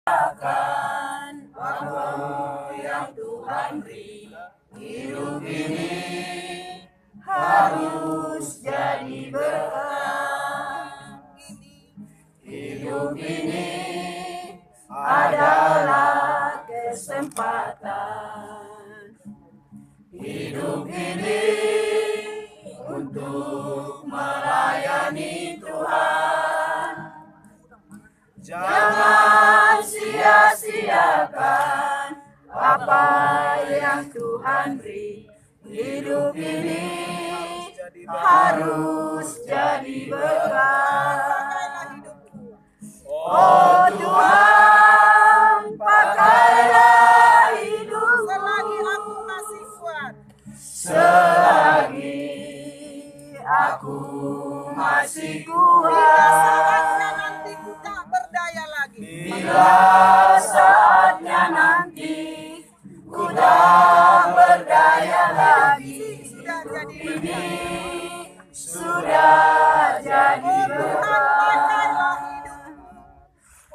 Akan apa yang Tuhan beri, hidup ini harus jadi berkah. Hidup ini adalah kesempatan. Hidup ini untuk melayani Tuhan. Jangan sia-siakan apa yang Tuhan beri. Hidup ini harus jadi berkah. Oh Tuhan, pakailah hidup selagi aku masih kuat. Selagi aku masih kuat. Bila saatnya nanti ku tak berdaya lagi, ini sudah jadi berkah.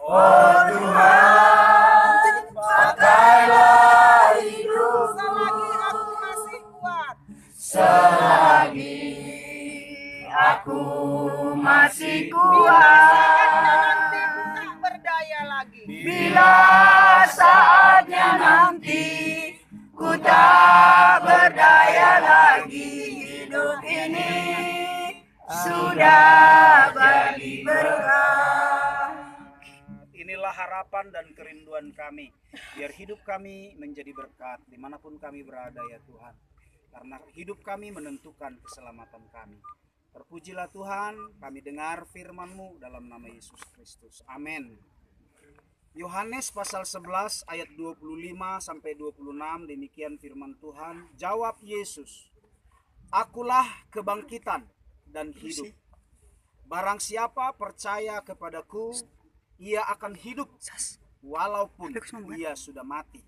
Oh Tuhan, pakailah hidup selagi aku masih kuat. Selagi aku masih kuat. Bila saatnya nanti ku tak berdaya lagi, hidup ini sudah jadi berkah. Inilah harapan dan kerinduan kami, biar hidup kami menjadi berkat dimanapun kami berada ya Tuhan. Karena hidup kami menentukan keselamatan kami. Terpujilah Tuhan, kami dengar firman-Mu dalam nama Yesus Kristus. Amin. Yohanes pasal 11 ayat 25 sampai 26, demikian firman Tuhan. Jawab Yesus, "Akulah kebangkitan dan hidup. Barang siapa percaya kepadaku, ia akan hidup walaupun ia sudah mati.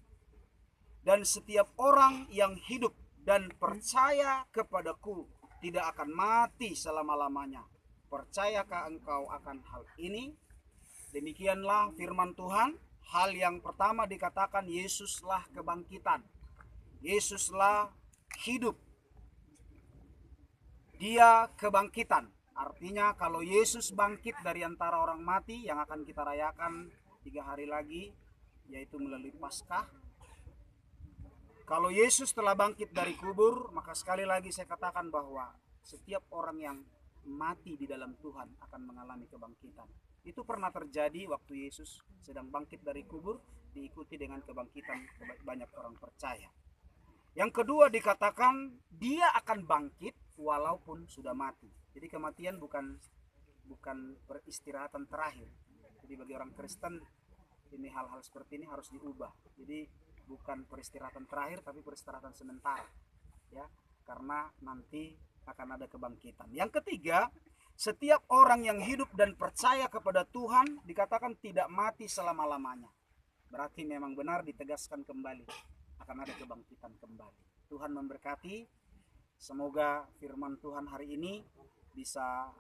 Dan setiap orang yang hidup dan percaya kepadaku tidak akan mati selama-lamanya. Percayakah engkau akan hal ini?" Demikianlah firman Tuhan. Hal yang pertama dikatakan, Yesuslah kebangkitan. Yesuslah hidup. Dia kebangkitan. Artinya kalau Yesus bangkit dari antara orang mati, yang akan kita rayakan 3 hari lagi, yaitu melalui Paskah. Kalau Yesus telah bangkit dari kubur, maka sekali lagi saya katakan bahwa setiap orang yang mati di dalam Tuhan akan mengalami kebangkitan. Itu pernah terjadi waktu Yesus sedang bangkit dari kubur, diikuti dengan kebangkitan banyak orang percaya. Yang kedua dikatakan dia akan bangkit walaupun sudah mati. Jadi kematian bukan peristirahatan terakhir. Jadi bagi orang Kristen ini hal-hal seperti ini harus diubah. Jadi bukan peristirahatan terakhir tapi peristirahatan sementara. Ya, karena nanti akan ada kebangkitan. Yang ketiga, setiap orang yang hidup dan percaya kepada Tuhan dikatakan tidak mati selama-lamanya. Berarti memang benar ditegaskan kembali akan ada kebangkitan kembali. Tuhan memberkati. Semoga firman Tuhan hari ini bisa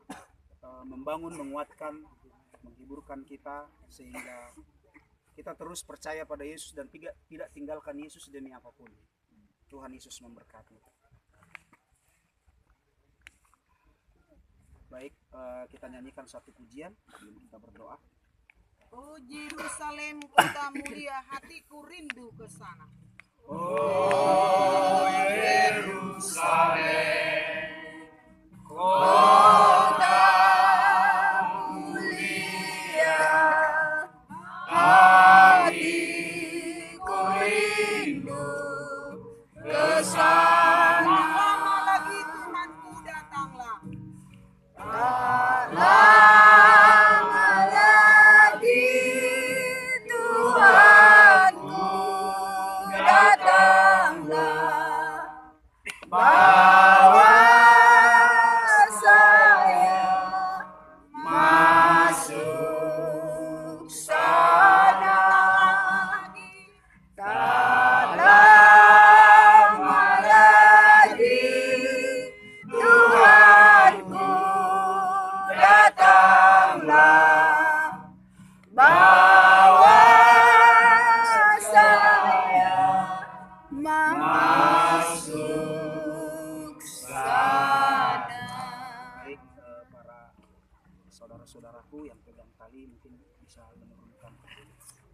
membangun, menguatkan, menghiburkan kita sehingga kita terus percaya pada Yesus dan tidak tinggalkan Yesus demi apapun. Tuhan Yesus memberkati. Baik, kita nyanyikan satu pujian sebelum kita berdoa. Oh Yerusalem, kota mulia, hatiku rindu ke sana. Oh Yerusalem, kota mulia, hatiku rindu ke sana. Lama lagi Tuhanku datanglah. Lama lagi Tuhanku datanglah, bawa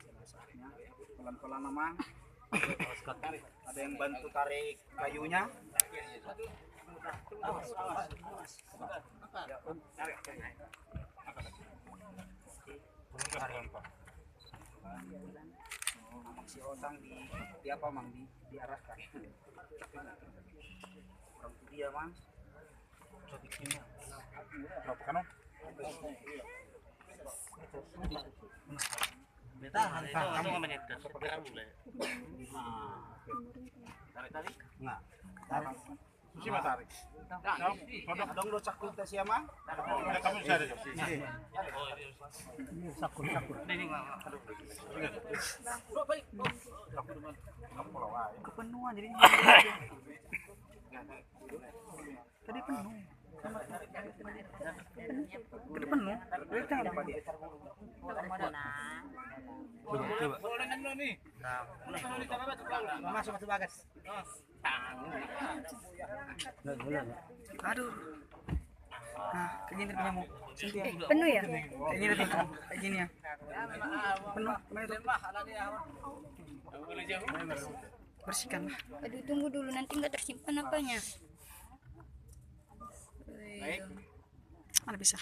jenazahnya. Pelan-pelan Mamang. Ada yang bantu tarik kayunya. Mamang si Otang di apa Mang diarahkan. Orang itu dia Mang. Tarik. Enggak. Susi mah tarik. Dong lo cakul tes ya Mang. Kamu bisa ada. Kepenuhan jadi tadi penuh. Tadi penuh. Masuk bagas. Aduh. Nah, kayak gini punya mau. Penuh ya? Kayak gini tuh, kayak gini ya. Penuh, bersihkan lah. Aduh, tunggu dulu, nanti nggak tersimpan apanya. Baik. Mana bisa?